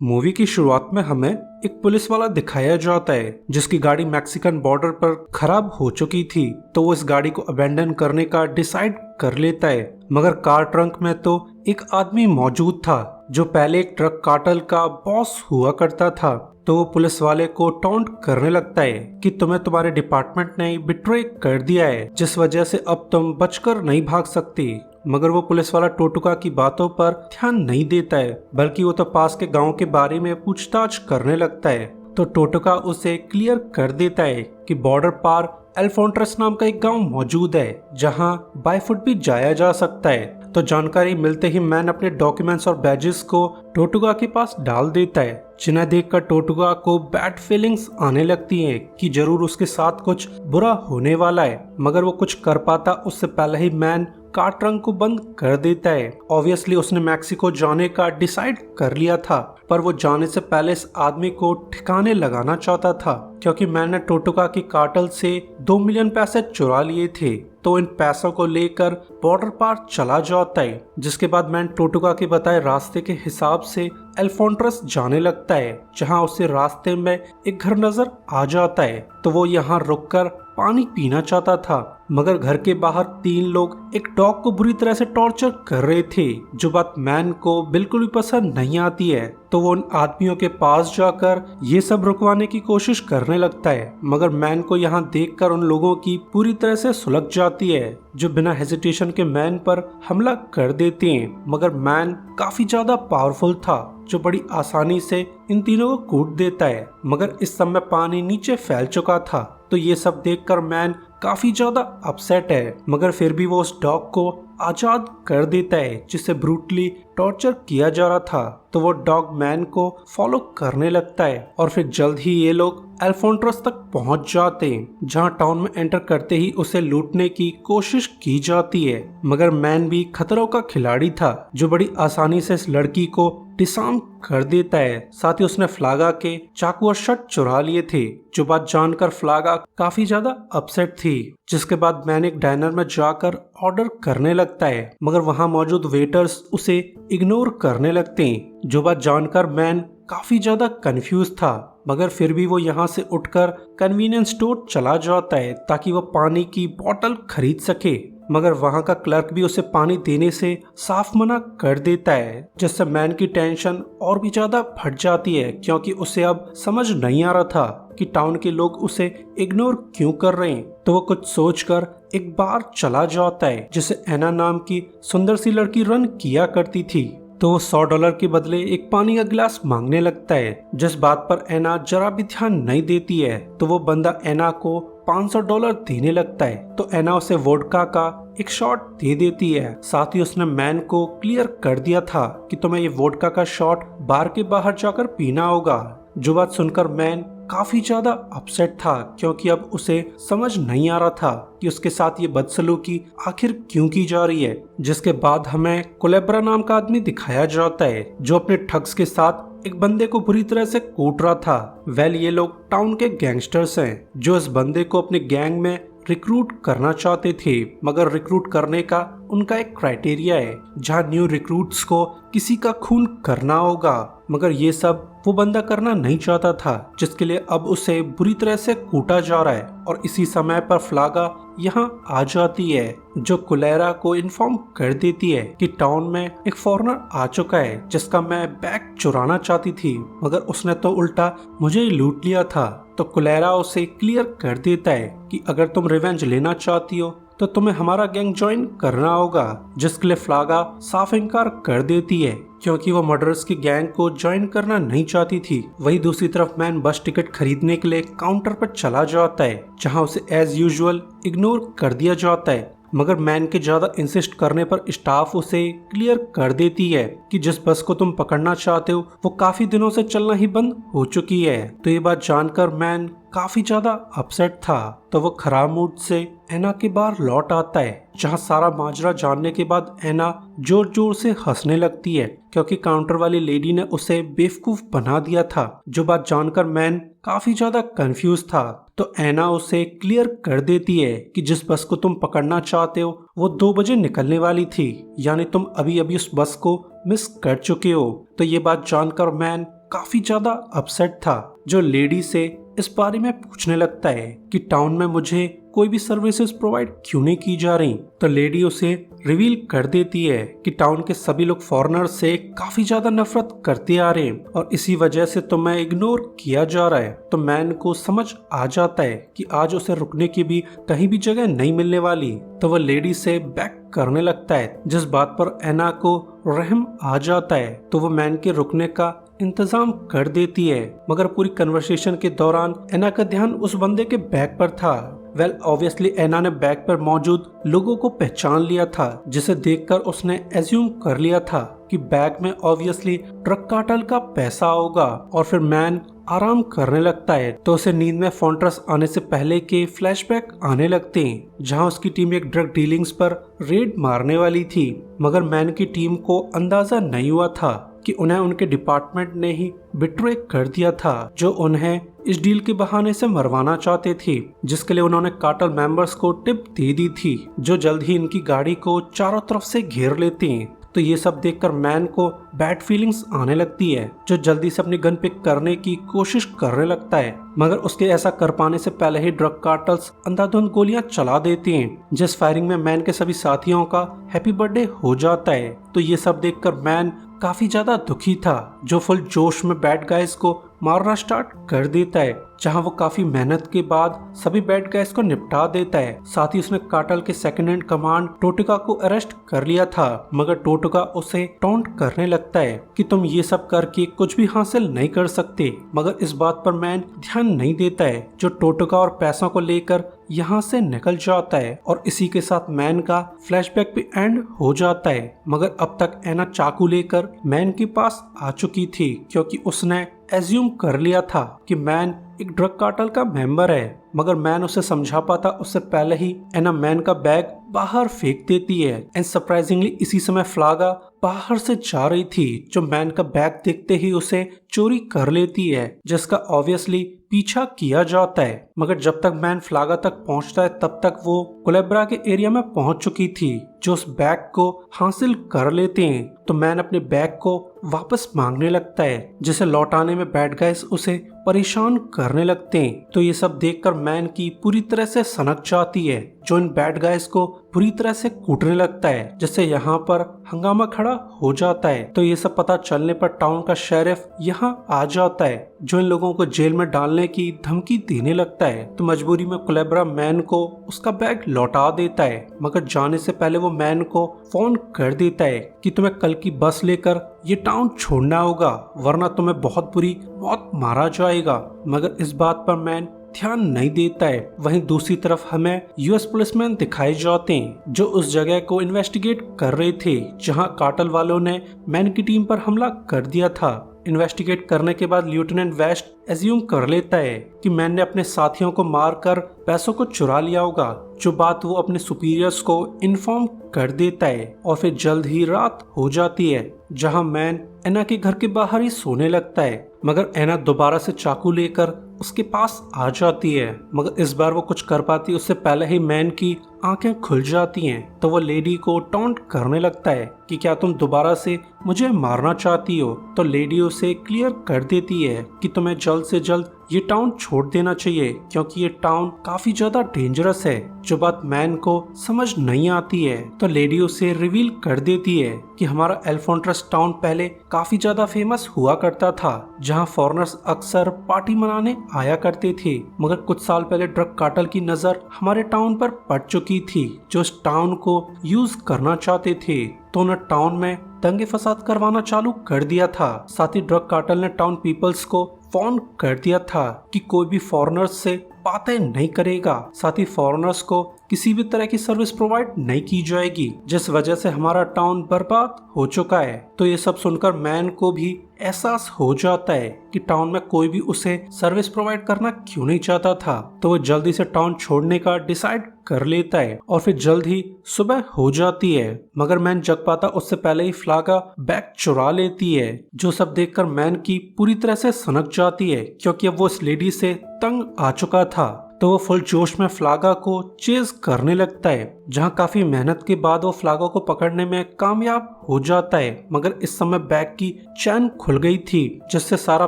Movie की शुरुआत में हमें एक पुलिस वाला दिखाया जाता है जिसकी गाड़ी मैक्सिकन बॉर्डर पर खराब हो चुकी थी, तो वो इस गाड़ी को अबेंडन करने का डिसाइड कर लेता है। मगर कार ट्रंक में तो एक आदमी मौजूद था जो पहले एक ट्रक कार्टेल का बॉस हुआ करता था। तो वो पुलिस वाले को टॉन्ट करने लगता है कि तुम्हें तुम्हारे डिपार्टमेंट ने बिट्रे कर दिया है, जिस वजह से अब तुम बचकर नहीं भाग सकती। मगर वो पुलिस वाला टोटुका की बातों पर ध्यान नहीं देता है, बल्कि वो तो पास के गांव के बारे में पूछताछ करने लगता है। तो टोटुका उसे क्लियर कर देता है कि बॉर्डर पार एल्फोंट्रस नाम का एक गांव मौजूद है जहां बाय फुट भी जाया जा सकता है। तो जानकारी मिलते ही मैन अपने डॉक्यूमेंट्स और बैजेस को टोटुका के पास डाल देता है, जिन्हें देखकर टोटुका को बैड फीलिंग्स आने लगती हैं कि जरूर उसके साथ कुछ बुरा होने वाला है। मगर वो कुछ कर पाता उससे पहले ही मैन कार ट्रंक को बंद कर देता है। ऑब्वियसली उसने मैक्सिको जाने का डिसाइड कर लिया था, पर वो जाने से पहले इस आदमी को ठिकाने लगाना चाहता था, क्योंकि मैंने टोटुका की कार्टेल से 2 मिलियन पैसे चुरा लिए थे। तो इन पैसों को लेकर बॉर्डर पार चला जाता है, जिसके बाद मैन टोटुका के बताए रास्ते के हिसाब से एल्फोंट्रस जाने लगता है, जहां उसे रास्ते में एक घर नजर आ जाता है। तो वो यहाँ रुककर पानी पीना चाहता था, मगर घर के बाहर 3 लोग एक डॉग को बुरी तरह से टॉर्चर कर रहे थे, जो बात मैन को बिल्कुल भी पसंद नहीं आती है। तो वो उन आदमियों के पास जाकर ये सब रुकवाने की कोशिश करने लगता है, मगर मैन को यहाँ देखकर उन लोगों की पूरी तरह से सुलग जाती है, जो बिना हेजिटेशन के मैन पर हमला कर देते हैं। मगर मैन काफी ज्यादा पावरफुल था, जो बड़ी आसानी से इन तीनों को कूट देता है। मगर इस समय पानी नीचे फैल चुका था, तो ये सब देखकर मैन काफी ज्यादा अपसेट है, मगर फिर भी वो उस डॉग को आजाद कर देता है जिसे ब्रूटली टॉर्चर किया जा रहा था। तो वो डॉग मैन को फॉलो करने लगता है और फिर जल्द ही ये लोग एल्फोंट्रस तक पहुंच जाते हैं, जहां टाउन में एंटर करते ही उसे लूटने की कोशिश की जाती है। मगर मैन भी खतरों का खिलाड़ी था, जो बड़ी आसानी से इस लड़की को डिसआर्म कर देता है। साथ ही उसने फ्लागा के चाकू और शर्ट चुरा लिए थे, जो बात जानकर फ्लागा काफी ज्यादा अपसेट थी। जिसके बाद मैन एक डाइनर में जाकर ऑर्डर करने लगता है, मगर वहां मौजूद वेटर्स उसे इग्नोर करने लगते हैं, जो बात जानकर मैन काफी ज्यादा कंफ्यूज था। मगर फिर भी वो यहाँ से उठकर कन्वीनियंस स्टोर चला जाता है ताकि वो पानी की बोतल खरीद सके। मगर वहाँ का क्लर्क भी उसे पानी देने से साफ मना कर देता है, जिससे मैन की टेंशन और भी ज्यादा बढ़ जाती है, क्योंकि उसे अब समझ नहीं आ रहा था कि टाउन के लोग उसे इग्नोर क्यों कर रहे हैं। तो वो कुछ सोचकर एक बार चला जाता है जिसे एना नाम की सुंदर सी लड़की रन किया करती थी। तो वो $100 के बदले एक पानी का गिलास मांगने लगता है, जिस बात पर एना जरा भी ध्यान नहीं देती है। तो वो बंदा एना को $500 देने लगता है, तो एना उसे वोडका का एक शॉट दे देती है। साथ ही उसने मैन को क्लियर कर दिया था कि तुम्हें ये वोडका का शॉट बार के बाहर जाकर पीना होगा। जो बात सुनकर मैन काफी ज्यादा अपसेट था, क्योंकि अब उसे समझ नहीं आ रहा था कि उसके साथ ये बदसलूकी आखिर क्यों की जा रही है। जिसके बाद हमें कोलेब्रा नाम का आदमी दिखाया जाता है, जो अपने ठग्स के साथ एक बंदे को बुरी तरह से कूट रहा था। ये लोग टाउन के गैंगस्टर्स हैं, जो इस बंदे को अपने गैंग में रिक्रूट करना चाहते थे। मगर रिक्रूट करने का उनका एक क्राइटेरिया है, जहां न्यू रिक्रूट्स को किसी का खून करना होगा। मगर ये सब वो बंदा करना नहीं चाहता था, जिसके लिए अब उसे बुरी तरह से कूटा जा रहा है। और इसी समय पर फ्लागा यहाँ आ जाती है, जो कुलेरा को इन्फॉर्म कर देती है कि टाउन में एक फॉरेनर आ चुका है जिसका मैं बैग चुराना चाहती थी, मगर उसने तो उल्टा मुझे ही लूट लिया था। तो कुलेरा उसे क्लियर कर देता है कि अगर तुम रिवेंज लेना चाहती हो तो तुम्हें हमारा गैंग ज्वाइन करना होगा, जिसके लिए फ्लागा साफ इनकार कर देती है, क्योंकि वो मर्डरर्स की गैंग को ज्वाइन करना नहीं चाहती थी। वही दूसरी तरफ मैन बस टिकट खरीदने के लिए काउंटर पर चला जाता है, जहां उसे एज यूजुअल इग्नोर कर दिया जाता है। मगर मैन के ज्यादा इंसिस्ट करने पर स्टाफ उसे क्लियर कर देती है कि जिस बस को तुम पकड़ना चाहते हो वो काफी दिनों से चलना ही बंद हो चुकी है। तो ये बात जानकर मैन काफी ज्यादा अपसेट था। तो वो खराब मूड से एना के बाहर लौट आता है, जहां सारा माजरा जानने के बाद एना जोर जोर से हंसने लगती है, क्योंकि काउंटर वाली लेडी ने उसे बेवकूफ बना दिया था। जो बात जानकर मैन काफी ज्यादा कंफ्यूज था। तो एना उसे क्लियर कर देती है कि जिस बस को तुम पकड़ना चाहते हो वो 2 बजे निकलने वाली थी, यानी तुम अभी अभी उस बस को मिस कर चुके हो। तो ये बात जानकर मैन काफी ज्यादा अपसेट था, जो लेडी से इस बारे में पूछने लगता है कि टाउन में मुझे कोई भी सर्विसेज प्रोवाइड क्यों नहीं की जा रही। तो लेडी उसे रिवील कर देती है कि टाउन के सभी लोग फॉरेनर से काफी ज्यादा नफरत करते आ रहे हैं और इसी वजह से तो मैं इग्नोर किया जा रहा है। तो मैन को समझ आ जाता है कि आज उसे रुकने की भी कहीं भी जगह नहीं मिलने वाली। तो वह लेडी से बैक करने लगता है, जिस बात पर एना को रहम आ जाता है। तो वो मैन के रुकने का इंतजाम कर देती है, मगर पूरी कन्वर्सेशन के दौरान एना का ध्यान उस बंदे के बैग पर था। ऑब्वियसली एना ने बैग पर मौजूद लोगों को पहचान लिया था, जिसे देखकर उसने एज्यूम कर लिया था कि बैग में ऑब्वियसली ड्रग कार्टेल का पैसा होगा। और फिर मैन आराम करने लगता है तो उसे नींद में फोर्ट्रेस आने से पहले के फ्लैशबैक आने लगते हैं, जहां उसकी टीम एक ड्रग डीलिंग्स पर रेड मारने वाली थी। मगर मैन की टीम को अंदाजा नहीं हुआ था कि उन्हें उनके डिपार्टमेंट ने ही बिट्रे कर दिया था, जो उन्हें इस डील के बहाने से मरवाना चाहते थे, जिसके लिए उन्होंने कार्टेल मेंबर्स को टिप दे दी थी, जो जल्द ही इनकी गाड़ी को चारों तरफ से घेर लेते हैं। तो ये सब देखकर मैन को बैड फीलिंग्स आने लगती है, जो जल्दी से अपनी गन पिक करने की कोशिश करने लगता है। मगर उसके ऐसा कर पाने से पहले ही ड्रग कार्टेल्स अंधाधुंध गोलियां चला देते हैं, जिस फायरिंग में मैन के सभी साथियों का हैप्पी बर्थडे हो जाता है। तो ये सब देखकर मैन काफी ज्यादा दुखी था, जो फुल जोश में बैड गाइज को मारना स्टार्ट कर देता है, जहां वो काफी मेहनत के बाद सभी बैड गाइज को निपटा देता है। साथ ही उसने कार्टेल के सेकंड हैंड कमांड टोटुका को अरेस्ट कर लिया था, मगर टोटुका उसे टॉन्ट करने लगता है कि तुम ये सब करके कुछ भी हासिल नहीं कर सकते। मगर इस बात पर मैन ध्यान नहीं देता है, जो टोटुका और पैसों को लेकर यहाँ से निकल जाता है। और इसी के साथ मैन का फ्लैशबैक भी एंड हो जाता है। मगर अब तक एना चाकू लेकर मैन के पास आ चुकी थी, क्योंकि उसने एज्यूम कर लिया था कि मैन एक ड्रग कार्टेल का मेंबर है। मगर मैन उसे समझा पाता उससे पहले ही एना मैन का बैग बाहर फेंक देती है। एंड सरप्राइजिंगली इसी समय फ्लागा बाहर से जा रही थी, जो मैन का बैग देखते ही उसे चोरी कर लेती है, जिसका ऑब्वियसली पीछा किया जाता है। मगर जब तक मैन फ्लागा तक पहुंचता है तब तक वो कुलेब्रा के एरिया में पहुंच चुकी थी, जो उस बैग को हासिल कर लेते हैं। तो मैन अपने बैग को वापस मांगने लगता है, जिसे लौटाने में बैड गाइस उसे परेशान करने लगते हैं। तो ये सब देखकर मैन की पूरी तरह से सनक जाती है, जो इन बैड गाइस को पूरी तरह से कूटने लगता है, जिससे यहाँ पर हंगामा खड़ा हो जाता है। तो ये सब पता चलने पर टाउन का शेरिफ यहाँ आ जाता है, जो इन लोगों को जेल में डालने की धमकी देने लगता है। तो मजबूरी में कुलेब्रा मैन को उसका बैग लौटा देता है, मगर जाने से पहले वो मैन को फोन कर देता है कि तुम्हें कल की बस लेकर ये टाउन छोड़ना होगा, वरना तुम्हें बहुत बुरी मौत मारा जाएगा। मगर इस बात पर मैन ध्यान नहीं देता है। वहीं दूसरी तरफ हमें यूएस पुलिसमैन दिखाए जाते हैं, जो उस जगह को इन्वेस्टिगेट कर रहे थे जहां कार्टेल वालों ने मैन की टीम पर हमला कर दिया था। इन्वेस्टिगेट करने के बाद लेफ्टिनेंट वेस्ट एज्यूम कर लेता है कि मैन ने अपने साथियों को मारकर पैसों को चुरा लिया होगा, जो बात वो अपने सुपीरियर्स को इन्फॉर्म कर देता है। और फिर जल्द ही रात हो जाती है, जहां मैन एना के घर के बाहर ही सोने लगता है। मगर एना दोबारा से चाकू लेकर उसके पास आ जाती है, मगर इस बार वो कुछ कर पाती उससे पहले ही मैन की आंखें खुल जाती हैं। तो वो लेडी को टॉन्ट करने लगता है कि क्या तुम दोबारा से मुझे मारना चाहती हो। तो लेडी उसे क्लियर कर देती है कि तुम्हें जल्द से जल्द ये टाउन छोड़ देना चाहिए, क्योंकि ये टाउन काफी ज्यादा डेंजरस है, जो बात मैन को समझ नहीं आती है। तो लेडी उसे रिवील कर देती है कि हमारा एल्फोंट्रस टाउन पहले काफी ज्यादा फेमस हुआ करता था, जहां फॉरेनर्स अक्सर पार्टी मनाने आया करते थे। मगर कुछ साल पहले ड्रग कार्टेल की नजर हमारे टाउन पर पड़ चुकी थी, जो इस टाउन को यूज करना चाहते थे। तो उन्हें टाउन में दंगे फसाद करवाना चालू कर दिया था। साथ ही ड्रग कार्टेल ने टाउन पीपल्स को फोन कर दिया था कि कोई भी फॉरेनर्स से बातें नहीं करेगा, साथ ही फॉरेनर्स को किसी भी तरह की सर्विस प्रोवाइड नहीं की जाएगी, जिस वजह से हमारा टाउन बर्बाद हो चुका है। तो ये सब सुनकर मैन को भी एहसास हो जाता है कि टाउन में कोई भी उसे सर्विस प्रोवाइड करना क्यों नहीं चाहता था। तो वो जल्दी से टाउन छोड़ने का डिसाइड कर लेता है और फिर जल्द ही सुबह हो जाती है। मगर मैन जग पाता उससे पहले ही फ्लागा बैग चुरा लेती है, जो सब देखकर मैन की पूरी तरह से सनक जाती है, क्योंकि अब वो इस लेडी से तंग आ चुका था। तो वो फुल जोश में फ्लागा को चेज करने लगता है, जहां काफी मेहनत के बाद वो फ्लागा को पकड़ने में कामयाब हो जाता है, मगर इस समय बैग की चैन खुल गई थी जिससे सारा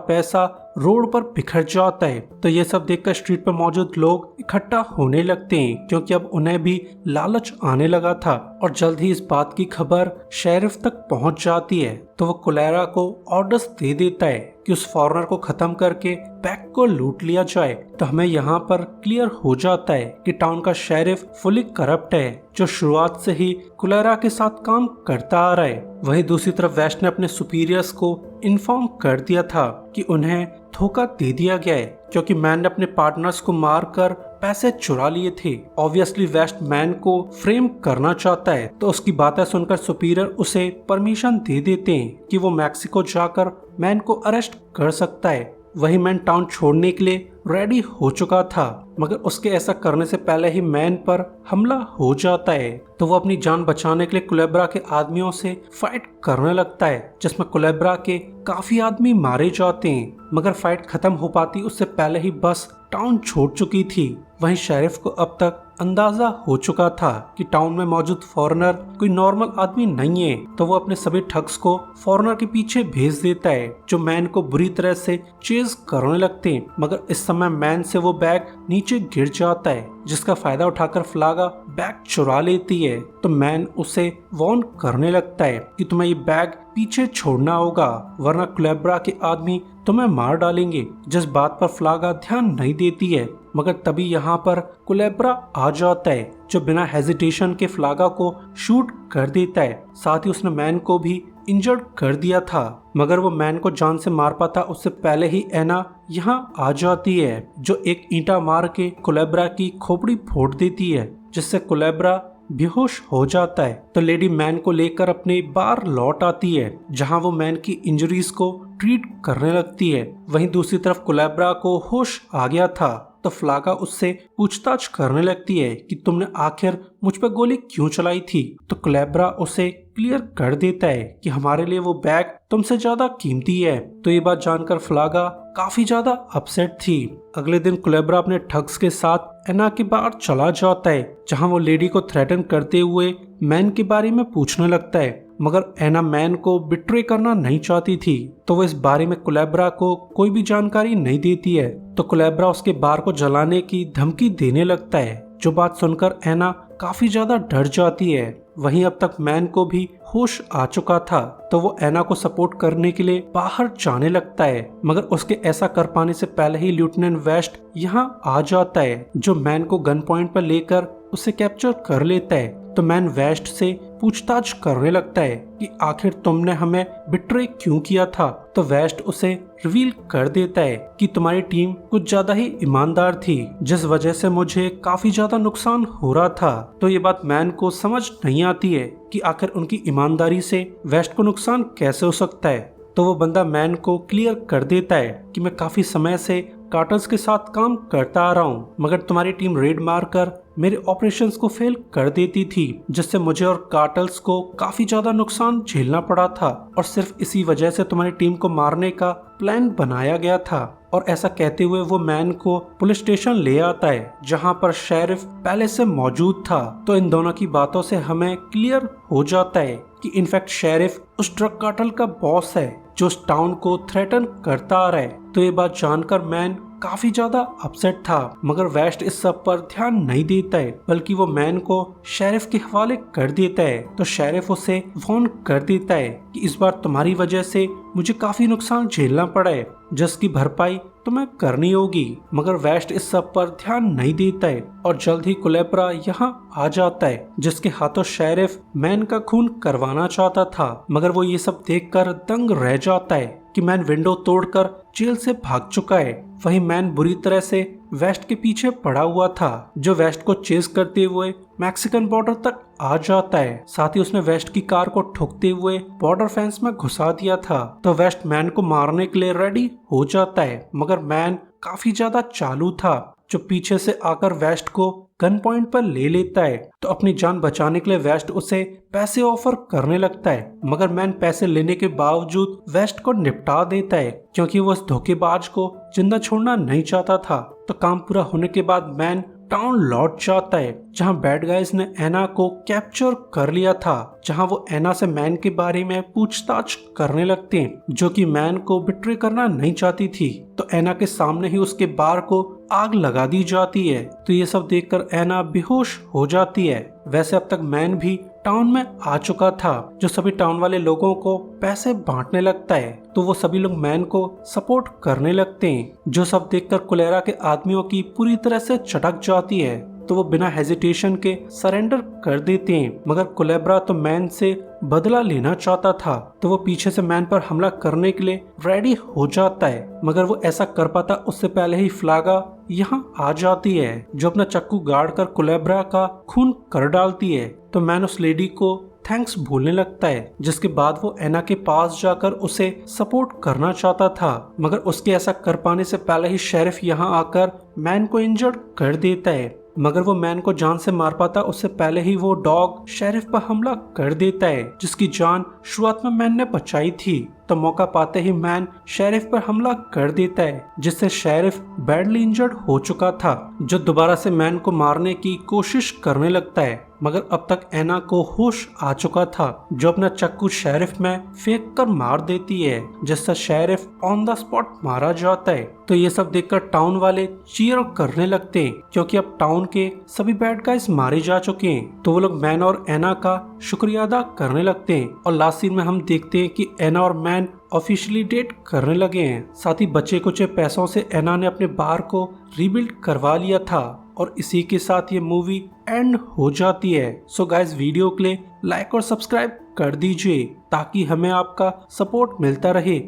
पैसा रोड पर बिखर जाता है। तो ये सब देखकर स्ट्रीट पर मौजूद लोग इकट्ठा होने लगते हैं क्योंकि अब उन्हें भी लालच आने लगा था और जल्द ही इस बात की खबर शेरिफ तक पहुंच जाती है। तो वो कुलेरा को ऑर्डर्स दे देता है कि उस फॉरेनर को खत्म करके बैग को लूट लिया जाए। तो हमें यहाँ पर क्लियर हो जाता है कि टाउन का शेरिफ फुली करप्ट है जो शुरुआत से ही कुलेरा के साथ काम करता आ रहा है। वहीं दूसरी तरफ वेस्ट ने अपने सुपीरियर्स को इन्फॉर्म कर दिया था कि उन्हें धोखा दे दिया गया है क्योंकि मैन ने अपने पार्टनर्स को मारकर पैसे चुरा लिए थे। ऑब्वियसली वेस्ट मैन को फ्रेम करना चाहता है, तो उसकी बातें सुनकर सुपीरियर उसे परमिशन दे देते हैं कि वो मैक्सिको जाकर मैन को अरेस्ट कर सकता है। वही मैन टाउन छोड़ने के लिए रेडी हो चुका था, मगर उसके ऐसा करने से पहले ही मैन पर हमला हो जाता है। तो वो अपनी जान बचाने के लिए कुलेब्रा के आदमियों से फाइट करने लगता है जिसमें कुलेब्रा के काफी आदमी मारे जाते हैं, मगर फाइट खत्म हो पाती उससे पहले ही बस टाउन छोड़ चुकी थी। वहीं शेरिफ को अब तक अंदाजा हो चुका था कि टाउन में मौजूद फॉरेनर कोई नॉर्मल आदमी नहीं है, तो वो अपने सभी ठग्स को फॉरेनर के पीछे भेज देता है जो मैन को बुरी तरह से चेज करने लगते हैं। मगर इस समय मैन से वो बैग नीचे गिर जाता है जिसका फायदा उठाकर फ्लागा बैग चुरा लेती है। तो मैन उसे वार्न करने लगता है कि तुम्हें ये बैग पीछे छोड़ना होगा वरना कुलेब्रा के आदमी तुम्हें मार डालेंगे, जिस बात पर फ्लागा ध्यान नहीं देती है। मगर तभी यहाँ पर कुलेब्रा आ जाता है जो बिना हेजिटेशन के फ्लागा को शूट कर देता है। साथ ही उसने मैन को भी इंजर्ड कर दिया था, मगर वो मैन को जान से मार पाता उससे पहले ही एना यहाँ आ जाती है जो एक ईंटा मार के कुलेब्रा की खोपड़ी फोड़ देती है जिससे कुलेब्रा बेहोश हो जाता है। तो लेडी मैन को लेकर अपने बार लौट आती है जहां वो मैन की इंजरीज को ट्रीट करने लगती है। वहीं दूसरी तरफ कुलेब्रा को होश आ गया था तो फ्लागा उससे पूछताछ करने लगती है कि तुमने आखिर मुझ पर गोली क्यों चलाई थी। तो कुलेब्रा उसे क्लियर कर देता है कि हमारे लिए वो बैग तुमसे ज्यादा कीमती है। तो ये बात जानकर फ्लागा काफी ज्यादा अपसेट थी। अगले दिन कुलेब्रा अपने ठग्स के साथ एना के बाहर चला जाता है जहां वो लेडी को थ्रेटन करते हुए मैन के बारे में पूछने लगता है, मगर एना मैन को बिट्रे करना नहीं चाहती थी तो वो इस बारे में कुलेब्रा को कोई भी जानकारी नहीं देती है। तो कुलेब्रा उसके बार को जलाने की धमकी देने लगता है जो बात सुनकर एना काफी ज्यादा डर जाती है। वहीं अब तक मैन को भी होश आ चुका था तो वो एना को सपोर्ट करने के लिए बाहर जाने लगता है, मगर उसके ऐसा कर पाने से पहले ही लेफ्टिनेंट वेस्ट यहाँ आ जाता है जो मैन को गन पॉइंट पर लेकर उसे कैप्चर कर लेता है। तो मैन वेस्ट से पूछताछ करने लगता है कि आखिर तुमने हमें बिट्रे क्यों किया था। तो वेस्ट उसे रिवील कर देता है कि तुम्हारी टीम कुछ ज्यादा ही ईमानदार थी जिस वजह से मुझे काफी ज्यादा नुकसान हो रहा था। तो ये बात मैन को समझ नहीं आती है कि आखिर उनकी ईमानदारी से वेस्ट को नुकसान कैसे हो सकता है। तो वो बंदा मैन को क्लियर कर देता है कि मैं काफी समय से कार्टल्स के साथ काम करता आ रहा हूँ, मगर तुम्हारी टीम रेड मारकर मेरे ऑपरेशंस को फेल कर देती थी जिससे मुझे और कार्टल्स को काफी ज्यादा नुकसान झेलना पड़ा था और सिर्फ इसी वजह से तुम्हारी टीम को मारने का प्लान बनाया गया था। और ऐसा कहते हुए वो मैन को पुलिस स्टेशन ले आता है जहां पर शेरिफ पहले से मौजूद था। तो इन दोनों की बातों से हमें क्लियर हो जाता है कि इनफैक्ट शेरिफ उस ड्रग कार्टेल का बॉस है जो उस टाउन को थ्रेटन करता आ रहा है। तो ये बात जानकर मैन काफी ज्यादा अपसेट था, मगर वेस्ट इस सब पर ध्यान नहीं देता है बल्कि वो मैन को शेरिफ के हवाले कर देता है। तो शेरिफ उसे वार्न कर देता है कि इस बार तुम्हारी वजह से मुझे काफी नुकसान झेलना पड़ा है जिसकी भरपाई तुम्हें करनी होगी, मगर वेस्ट इस सब पर ध्यान नहीं देता है और जल्द ही कुलेब्रा यहाँ आ जाता है जिसके हाथों शेरिफ मैन का खून करवाना चाहता था, मगर वो ये सब देखकर दंग रह जाता है कि मैन विंडो तोड़कर जेल से भाग चुका है। वहीं मैन बुरी तरह से वेस्ट के पीछे पड़ा हुआ था जो वेस्ट को चेज करते हुए मैक्सिकन बॉर्डर तक आ जाता है। साथ ही उसने वेस्ट की कार को ठोकते हुए बॉर्डर फेंस में घुसा दिया था। तो वेस्ट मैन को मारने के लिए रेडी हो जाता है, मगर मैन काफी ज्यादा चालू था जो पीछे से आकर वेस्ट को गन पॉइंट पर ले लेता है। तो अपनी जान बचाने के लिए वेस्ट उसे पैसे ऑफर करने लगता है, मगर मैन पैसे लेने के बावजूद वेस्ट को निपटा देता है क्योंकि वो उस धोखेबाज को जिंदा छोड़ना नहीं चाहता था। तो काम पूरा होने के बाद मैन टाउन लौट जाता है जहां बैड गाइज ने एना को कैप्चर कर लिया था, जहां वो एना से मैन के बारे में पूछताछ करने लगते हैं जो कि मैन को बिट्रे करना नहीं चाहती थी। तो एना के सामने ही उसके बार को आग लगा दी जाती है। तो ये सब देखकर एना बेहोश हो जाती है। वैसे अब तक मैन भी टाउन में आ चुका था जो सभी टाउन वाले लोगों को पैसे बांटने लगता है। तो वो सभी लोग मैन को सपोर्ट करने लगते हैं, जो सब देखकर कुलेरा के आदमियों की पूरी तरह से चटक जाती है। तो वो बिना हेजिटेशन के सरेंडर कर देते हैं। मगर कुलेब्रा तो मैन से बदला लेना चाहता था, तो वो पीछे से मैन पर हमला करने के लिए रेडी हो जाता है। मगर वो ऐसा कर पाता उससे पहले ही फ्लागा यहाँ आ जाती है, जो अपना चक्कू गाड़ कर कुलेब्रा का खून कर डालती है। तो मैन उस लेडी को थैंक्स बोलने लगता है, जिसके बाद वो एना के पास जाकर उसे सपोर्ट करना चाहता था। मगर उसके ऐसा कर पाने से पहले ही शेरिफ यहाँ आकर मैन को इंजर्ड कर देता है। मगर वो मैन को जान से मार पाता उससे पहले ही वो डॉग शेरिफ पर हमला कर देता है, जिसकी जान शुरुआत में मैन ने बचाई थी। तो मौका पाते ही मैन शेरिफ पर हमला कर देता है, जिससे शेरिफ बैडली इंजर्ड हो चुका था, जो दोबारा से मैन को मारने की कोशिश करने लगता है। मगर अब तक एना को होश आ चुका था, जो अपना चक्कू शेरिफ में फेंक कर मार देती है, जिससे शेरिफ ऑन द स्पॉट मारा जाता है। तो ये सब देखकर टाउन वाले चीयर करने लगते हैं, क्योंकि अब टाउन के सभी बैड गाइज मारे जा चुके हैं। तो वो लोग मैन और एना का शुक्रिया अदा करने लगते हैं। और लास्ट सीन में हम देखते हैं कि एना और मैन ऑफिशियली डेट करने लगे हैं। साथ ही बचे कुछ पैसों से एना ने अपने बार को रीबिल्ड करवा लिया था। और इसी के साथ ये मूवी एंड हो जाती है। सो गाइस, वीडियो के लिए लाइक और सब्सक्राइब कर दीजिए ताकि हमें आपका सपोर्ट मिलता रहे।